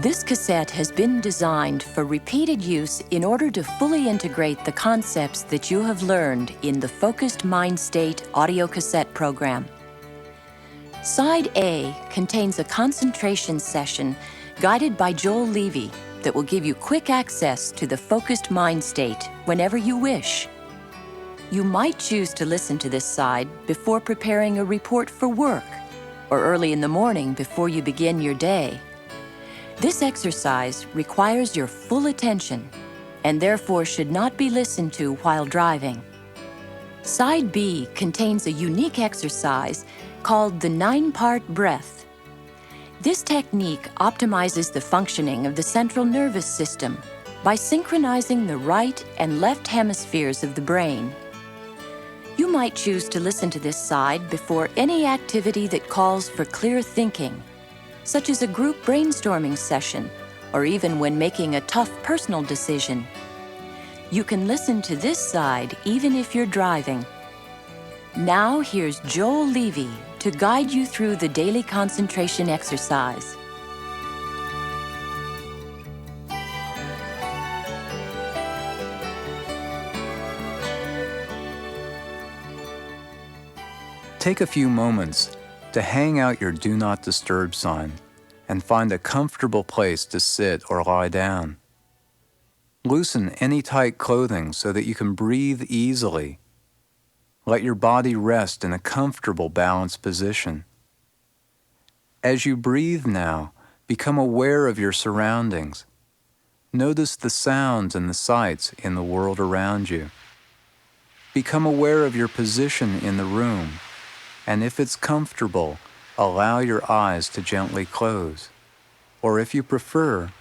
This cassette has been designed for repeated use in order to fully integrate the concepts that you have learned in the Focused Mind State audio cassette program. Side A contains a concentration session guided by Joel Levy that will give you quick access to the focused mind state whenever you wish. You might choose to listen to this side before preparing a report for work or early in the morning before you begin your day. This exercise requires your full attention and therefore should not be listened to while driving. Side B contains a unique exercise called the 9-part breath. This technique optimizes the functioning of the central nervous system by synchronizing the right and left hemispheres of the brain. You might choose to listen to this side before any activity that calls for clear thinking, such as a group brainstorming session, or even when making a tough personal decision. You can listen to this side even if you're driving. Now here's Joel Levy to guide you through the daily concentration exercise. Take a few moments to hang out your Do Not Disturb sign and find a comfortable place to sit or lie down. Loosen any tight clothing so that you can breathe easily. Let your body rest in a comfortable, balanced position. As you breathe now, become aware of your surroundings. Notice the sounds and the sights in the world around you. Become aware of your position in the room, and if it's comfortable, allow your eyes to gently close. Or if you prefer,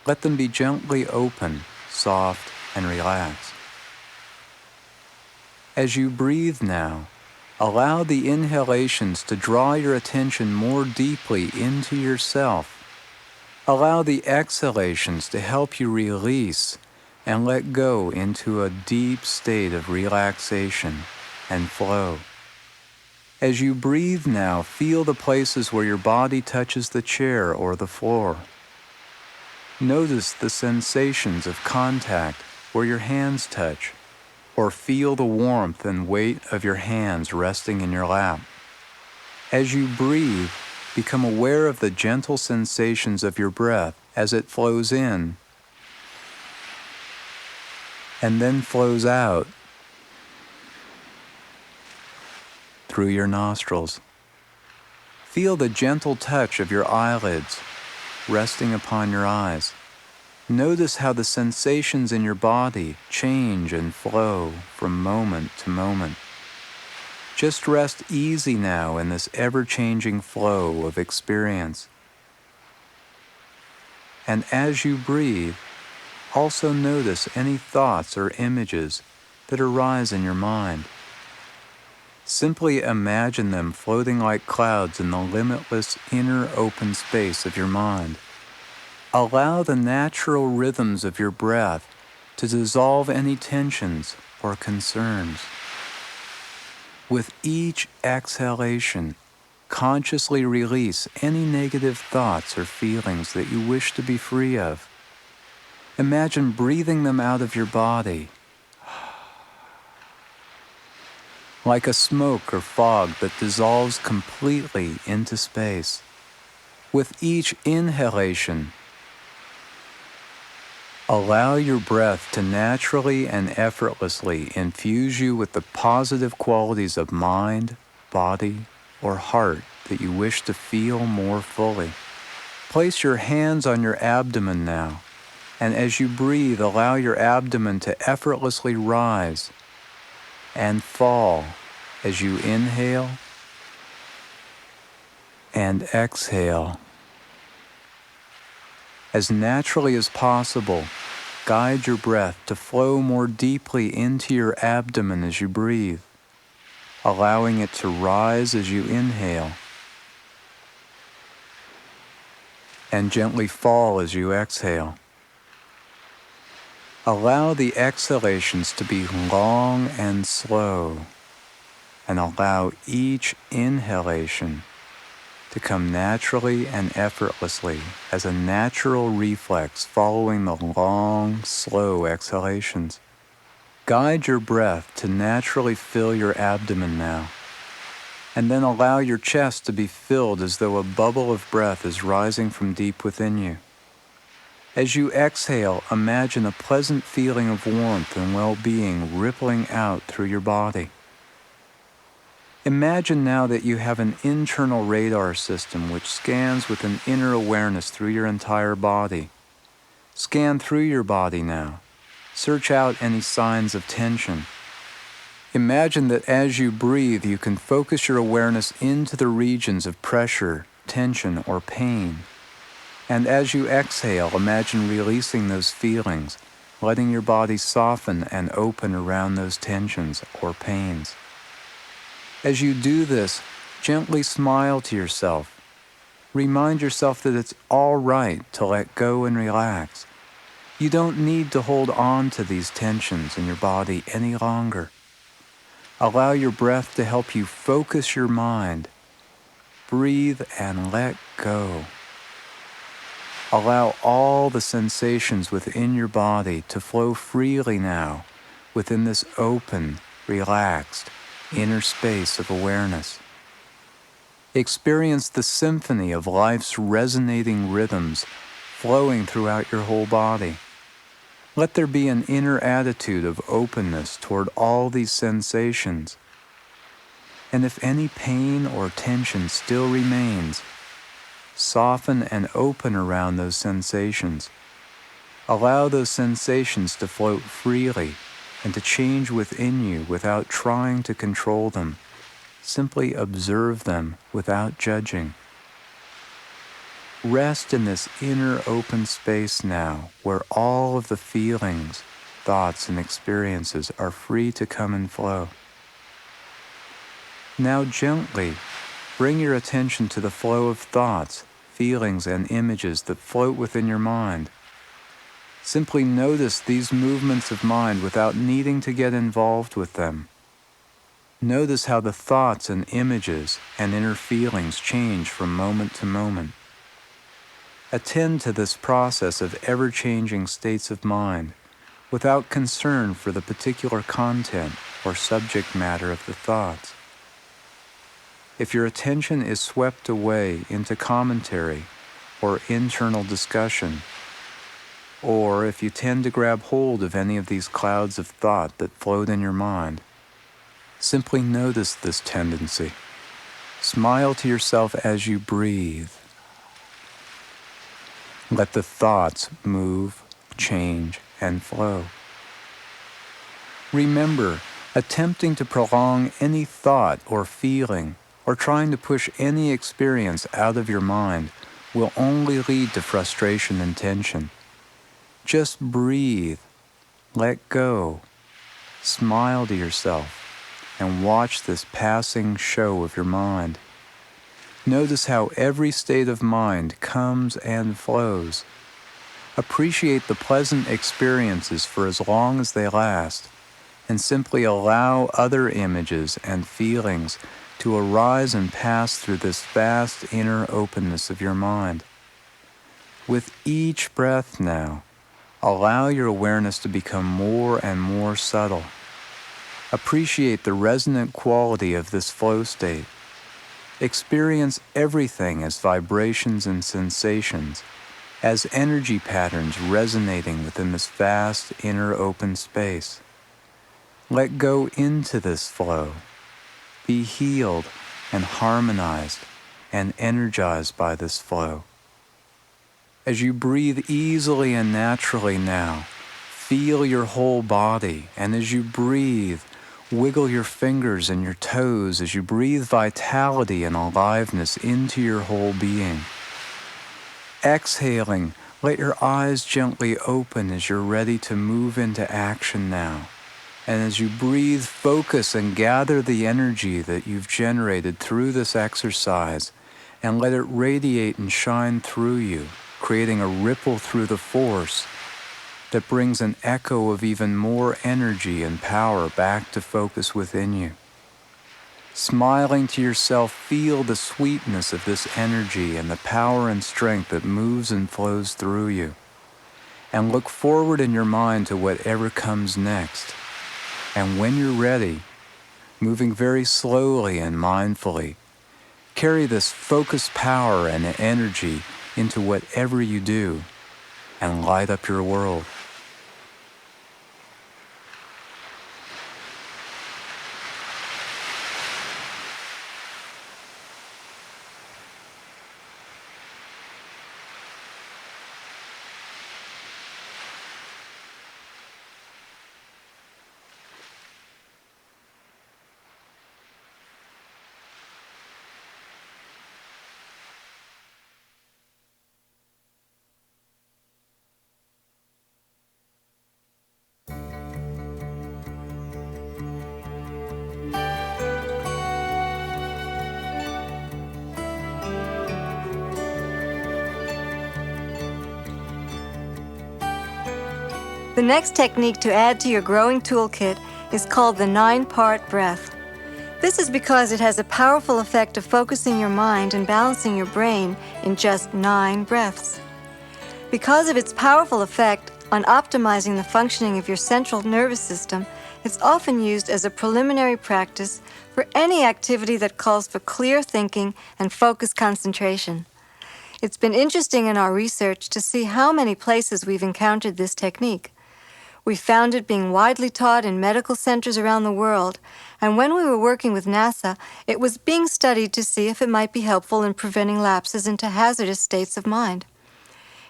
let them be gently open, soft, and relaxed. As you breathe now, allow the inhalations to draw your attention more deeply into yourself. Allow the exhalations to help you release and let go into a deep state of relaxation and flow. As you breathe now, feel the places where your body touches the chair or the floor. Notice the sensations of contact where your hands touch, or feel the warmth and weight of your hands resting in your lap. As you breathe, become aware of the gentle sensations of your breath as it flows in and then flows out through your nostrils. Feel the gentle touch of your eyelids resting upon your eyes. Notice how the sensations in your body change and flow from moment to moment. Just rest easy now in this ever-changing flow of experience. And as you breathe, also notice any thoughts or images that arise in your mind. Simply imagine them floating like clouds in the limitless inner open space of your mind. Allow the natural rhythms of your breath to dissolve any tensions or concerns. With each exhalation, consciously release any negative thoughts or feelings that you wish to be free of. Imagine breathing them out of your body, like a smoke or fog that dissolves completely into space. With each inhalation, allow your breath to naturally and effortlessly infuse you with the positive qualities of mind, body, or heart that you wish to feel more fully. Place your hands on your abdomen now, and as you breathe, allow your abdomen to effortlessly rise and fall as you inhale and exhale. As naturally as possible, guide your breath to flow more deeply into your abdomen as you breathe, allowing it to rise as you inhale and gently fall as you exhale. Allow the exhalations to be long and slow, and allow each inhalation to come naturally and effortlessly as a natural reflex following the long, slow exhalations. Guide your breath to naturally fill your abdomen now, and then allow your chest to be filled as though a bubble of breath is rising from deep within you. As you exhale, imagine a pleasant feeling of warmth and well-being rippling out through your body. Imagine now that you have an internal radar system which scans with an inner awareness through your entire body. Scan through your body now. Search out any signs of tension. Imagine that as you breathe, you can focus your awareness into the regions of pressure, tension, or pain. And as you exhale, imagine releasing those feelings, letting your body soften and open around those tensions or pains. As you do this, gently smile to yourself. Remind yourself that it's all right to let go and relax. You don't need to hold on to these tensions in your body any longer. Allow your breath to help you focus your mind. Breathe and let go. Allow all the sensations within your body to flow freely now within this open, relaxed, inner space of awareness. Experience the symphony of life's resonating rhythms flowing throughout your whole body. Let there be an inner attitude of openness toward all these sensations. And if any pain or tension still remains, soften and open around those sensations. Allow those sensations to float freely and to change within you without trying to control them. Simply observe them without judging. Rest in this inner open space now, where all of the feelings, thoughts, and experiences are free to come and flow. Now gently bring your attention to the flow of thoughts, feelings, and images that float within your mind. Simply notice these movements of mind without needing to get involved with them. Notice how the thoughts and images and inner feelings change from moment to moment. Attend to this process of ever-changing states of mind without concern for the particular content or subject matter of the thoughts. If your attention is swept away into commentary or internal discussion, or if you tend to grab hold of any of these clouds of thought that float in your mind, simply notice this tendency. Smile to yourself as you breathe. Let the thoughts move, change, and flow. Remember, attempting to prolong any thought or feeling or trying to push any experience out of your mind will only lead to frustration and tension. Just breathe, let go, smile to yourself, and watch this passing show of your mind. Notice how every state of mind comes and flows. Appreciate the pleasant experiences for as long as they last, and simply allow other images and feelings to arise and pass through this vast inner openness of your mind. With each breath now, allow your awareness to become more and more subtle. Appreciate the resonant quality of this flow state. Experience everything as vibrations and sensations, as energy patterns resonating within this vast inner open space. Let go into this flow. Be healed and harmonized and energized by this flow. As you breathe easily and naturally now, feel your whole body, and as you breathe, wiggle your fingers and your toes as you breathe vitality and aliveness into your whole being. Exhaling, let your eyes gently open as you're ready to move into action now. And as you breathe, focus and gather the energy that you've generated through this exercise and let it radiate and shine through you, creating a ripple through the force that brings an echo of even more energy and power back to focus within you. Smiling to yourself, feel the sweetness of this energy and the power and strength that moves and flows through you. And look forward in your mind to whatever comes next. And when you're ready, moving very slowly and mindfully, carry this focused power and energy into whatever you do and light up your world. The next technique to add to your growing toolkit is called the 9-part breath. This is because it has a powerful effect of focusing your mind and balancing your brain in just 9 breaths. Because of its powerful effect on optimizing the functioning of your central nervous system, it's often used as a preliminary practice for any activity that calls for clear thinking and focused concentration. It's been interesting in our research to see how many places we've encountered this technique. We found it being widely taught in medical centers around the world, and when we were working with NASA, it was being studied to see if it might be helpful in preventing lapses into hazardous states of mind.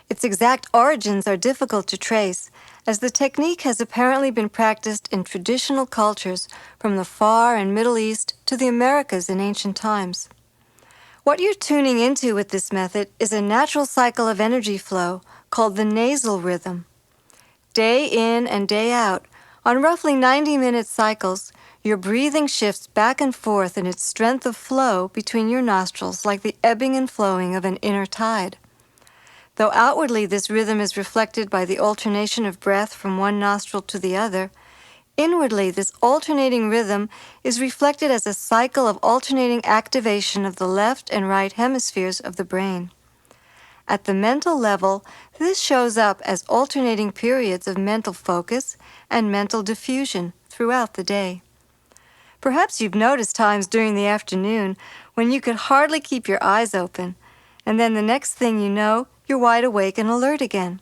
Its exact origins are difficult to trace, as the technique has apparently been practiced in traditional cultures from the Far and Middle East to the Americas in ancient times. What you're tuning into with this method is a natural cycle of energy flow called the nasal rhythm. Day in and day out, on roughly 90-minute cycles, your breathing shifts back and forth in its strength of flow between your nostrils like the ebbing and flowing of an inner tide. Though outwardly this rhythm is reflected by the alternation of breath from one nostril to the other, inwardly this alternating rhythm is reflected as a cycle of alternating activation of the left and right hemispheres of the brain. At the mental level, this shows up as alternating periods of mental focus and mental diffusion throughout the day. Perhaps you've noticed times during the afternoon when you could hardly keep your eyes open, and then the next thing you know, you're wide awake and alert again.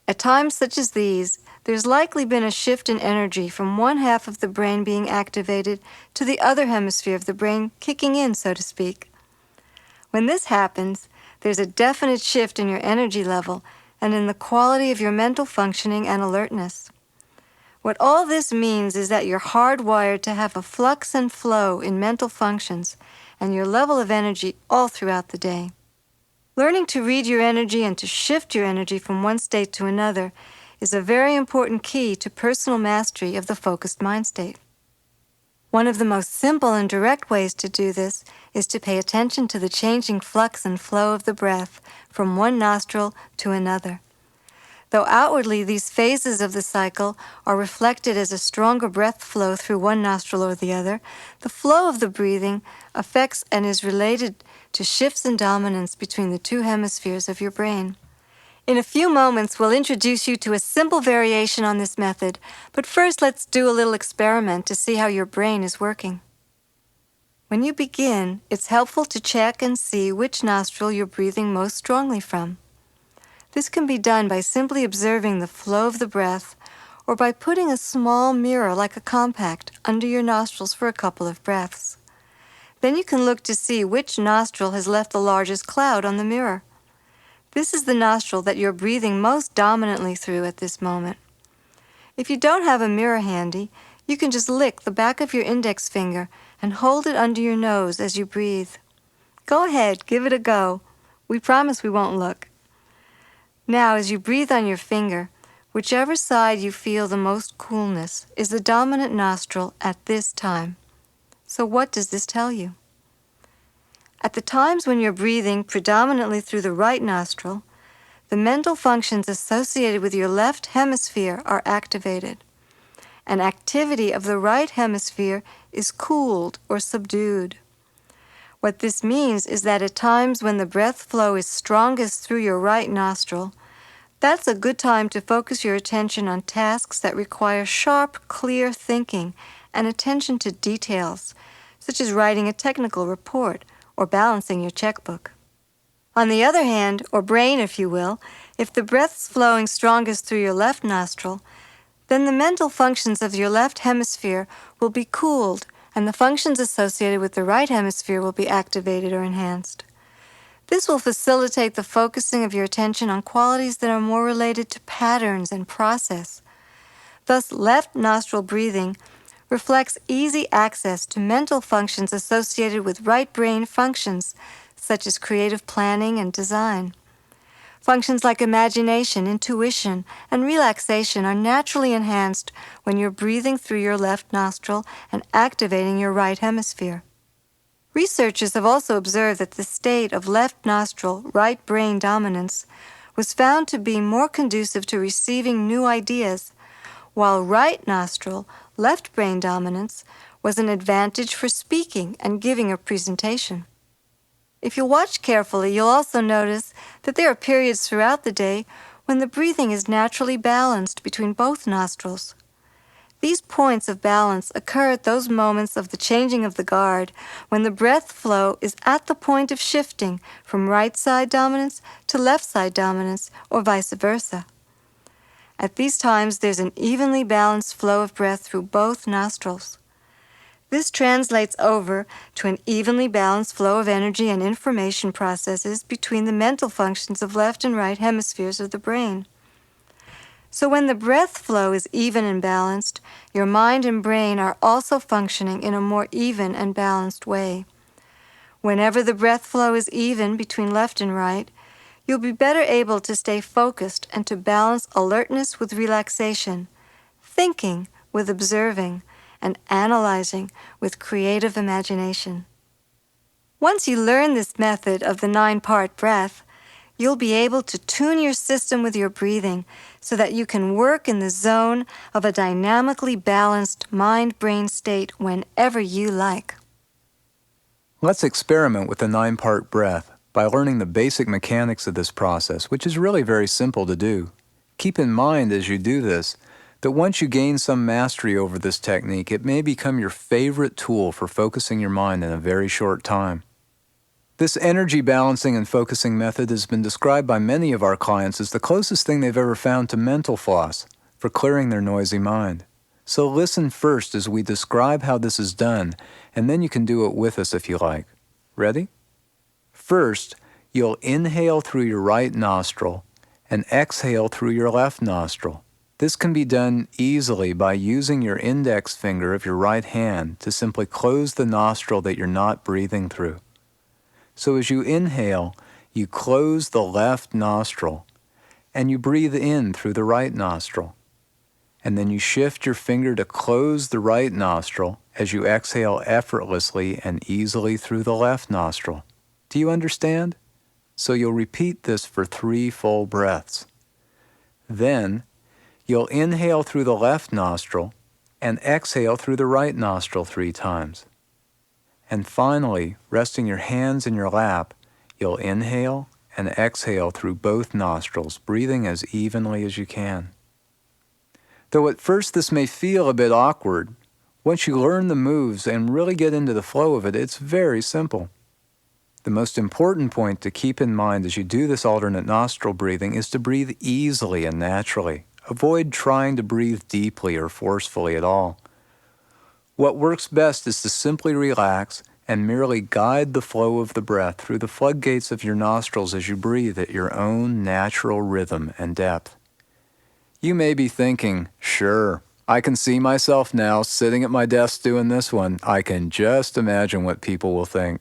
At times such as these, there's likely been a shift in energy from one half of the brain being activated to the other hemisphere of the brain kicking in, so to speak. When this happens, there's a definite shift in your energy level and in the quality of your mental functioning and alertness. What all this means is that you're hardwired to have a flux and flow in mental functions and your level of energy all throughout the day. Learning to read your energy and to shift your energy from one state to another is a very important key to personal mastery of the focused mind state. One of the most simple and direct ways to do this is to pay attention to the changing flux and flow of the breath from one nostril to another. Though outwardly these phases of the cycle are reflected as a stronger breath flow through one nostril or the other, the flow of the breathing affects and is related to shifts in dominance between the two hemispheres of your brain. In a few moments, we'll introduce you to a simple variation on this method, but first let's do a little experiment to see how your brain is working. When you begin, it's helpful to check and see which nostril you're breathing most strongly from. This can be done by simply observing the flow of the breath or by putting a small mirror like a compact under your nostrils for a couple of breaths. Then you can look to see which nostril has left the largest cloud on the mirror. This is the nostril that you're breathing most dominantly through at this moment. If you don't have a mirror handy, you can just lick the back of your index finger and hold it under your nose as you breathe. Go ahead, give it a go. We promise we won't look. Now, as you breathe on your finger, whichever side you feel the most coolness is the dominant nostril at this time. So what does this tell you? At the times when you're breathing predominantly through the right nostril, the mental functions associated with your left hemisphere are activated. and activity of the right hemisphere is cooled or subdued. What this means is that at times when the breath flow is strongest through your right nostril, that's a good time to focus your attention on tasks that require sharp, clear thinking and attention to details, such as writing a technical report or balancing your checkbook. On the other hand, or brain if you will, if the breath's flowing strongest through your left nostril, then the mental functions of your left hemisphere will be cooled and the functions associated with the right hemisphere will be activated or enhanced. This will facilitate the focusing of your attention on qualities that are more related to patterns and process. Thus, left nostril breathing reflects easy access to mental functions associated with right brain functions, such as creative planning and design. Functions like imagination, intuition, and relaxation are naturally enhanced when you're breathing through your left nostril and activating your right hemisphere. Researchers have also observed that the state of left nostril, right brain dominance was found to be more conducive to receiving new ideas, while right nostril, left brain dominance was an advantage for speaking and giving a presentation. If you watch carefully, you'll also notice that there are periods throughout the day when the breathing is naturally balanced between both nostrils. These points of balance occur at those moments of the changing of the guard when the breath flow is at the point of shifting from right side dominance to left side dominance or vice versa. At these times, there's an evenly balanced flow of breath through both nostrils. This translates over to an evenly balanced flow of energy and information processes between the mental functions of left and right hemispheres of the brain. So when the breath flow is even and balanced, your mind and brain are also functioning in a more even and balanced way. Whenever the breath flow is even between left and right, you'll be better able to stay focused and to balance alertness with relaxation, thinking with observing, and analyzing with creative imagination. Once you learn this method of the 9-part breath, you'll be able to tune your system with your breathing so that you can work in the zone of a dynamically balanced mind-brain state whenever you like. Let's experiment with the 9-part breath by learning the basic mechanics of this process, which is really very simple to do. Keep in mind as you do this that once you gain some mastery over this technique, it may become your favorite tool for focusing your mind in a very short time. This energy balancing and focusing method has been described by many of our clients as the closest thing they've ever found to mental floss for clearing their noisy mind. So listen first as we describe how this is done, and then you can do it with us if you like. Ready? First, you'll inhale through your right nostril and exhale through your left nostril. This can be done easily by using your index finger of your right hand to simply close the nostril that you're not breathing through. So as you inhale, you close the left nostril and you breathe in through the right nostril. And then you shift your finger to close the right nostril as you exhale effortlessly and easily through the left nostril. Do you understand? So you'll repeat this for 3 full breaths. Then, you'll inhale through the left nostril and exhale through the right nostril 3 times. And finally, resting your hands in your lap, you'll inhale and exhale through both nostrils, breathing as evenly as you can. Though at first this may feel a bit awkward, once you learn the moves and really get into the flow of it, it's very simple. The most important point to keep in mind as you do this alternate nostril breathing is to breathe easily and naturally. Avoid trying to breathe deeply or forcefully at all. What works best is to simply relax and merely guide the flow of the breath through the floodgates of your nostrils as you breathe at your own natural rhythm and depth. You may be thinking, sure, I can see myself now sitting at my desk doing this one. I can just imagine what people will think.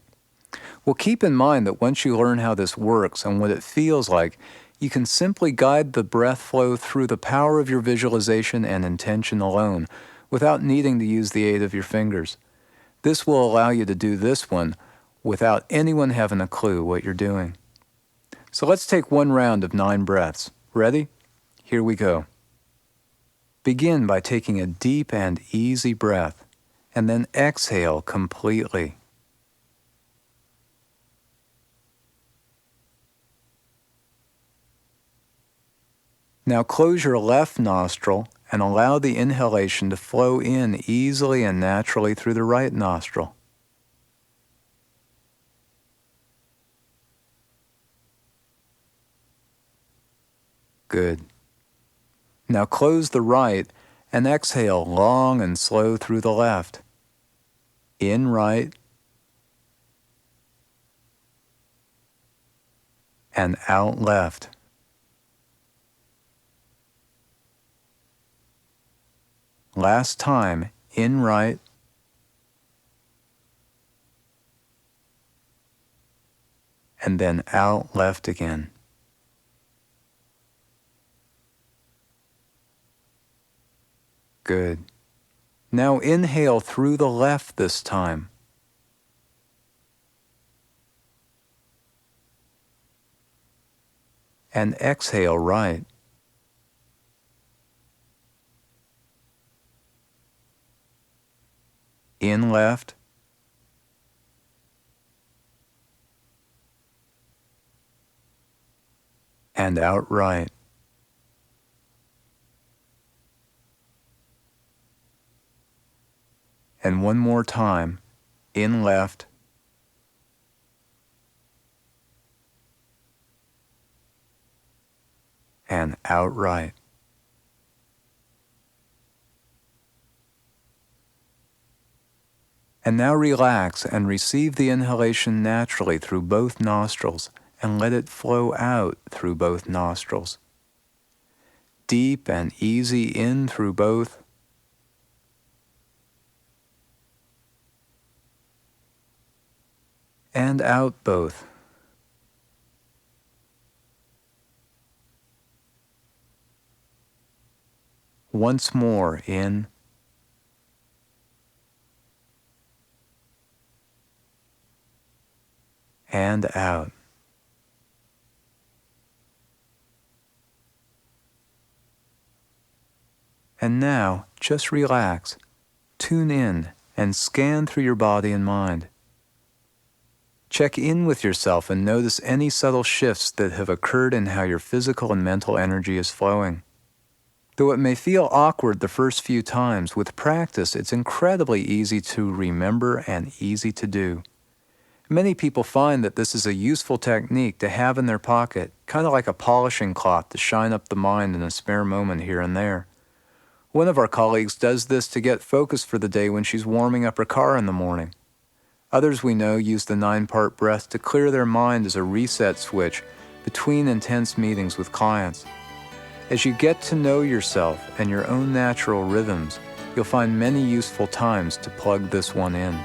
Well, keep in mind that once you learn how this works and what it feels like, you can simply guide the breath flow through the power of your visualization and intention alone, without needing to use the aid of your fingers. This will allow you to do this one without anyone having a clue what you're doing. So let's take one round of 9 breaths. Ready? Here we go. Begin by taking a deep and easy breath, and then exhale completely. Now close your left nostril and allow the inhalation to flow in easily and naturally through the right nostril. Good. Now close the right and exhale long and slow through the left. In right and out left. Last time, in right and then out left again. Good. Now inhale through the left this time. And exhale right. In left and out right. And one more time, in left and out right. And now relax and receive the inhalation naturally through both nostrils and let it flow out through both nostrils. Deep and easy in through both. And out both. Once more in and out. And now, just relax, tune in, and scan through your body and mind. Check in with yourself and notice any subtle shifts that have occurred in how your physical and mental energy is flowing. Though it may feel awkward the first few times, with practice it's incredibly easy to remember and easy to do. Many people find that this is a useful technique to have in their pocket, kind of like a polishing cloth to shine up the mind in a spare moment here and there. One of our colleagues does this to get focused for the day when she's warming up her car in the morning. Others we know use the 9-part breath to clear their mind as a reset switch between intense meetings with clients. As you get to know yourself and your own natural rhythms, you'll find many useful times to plug this one in.